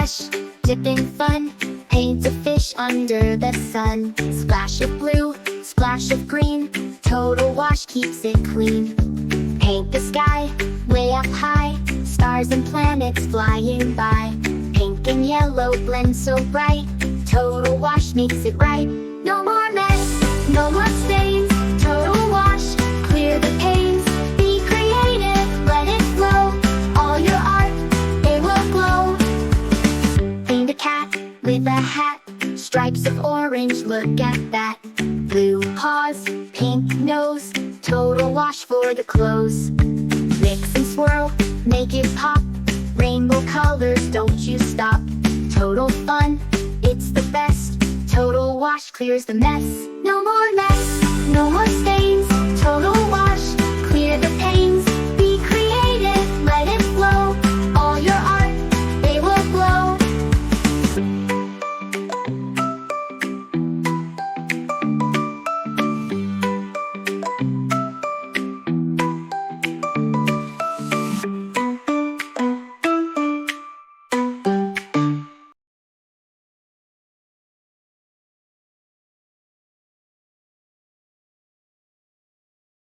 wash, dipping fun. Paint a fish under the sun. Splash of blue, splash of green. Total wash keeps it clean. Paint the sky, way up high. Stars and planets flying by. Pink and yellow blend so bright. Total wash makes it right. No more mess, no more stains. Total wash, clear the pains. Be creative, let it flow. All your art, it will glow. Paint a cat with a hat. Stripes of orange, look at that. Blue paws, pink nose. Total wash for the clothes. Mix and swirl, make it pop. Rainbow colors, don't you stop. Total fun, it's the best. Total wash clears the mess. No more mess, no more stains.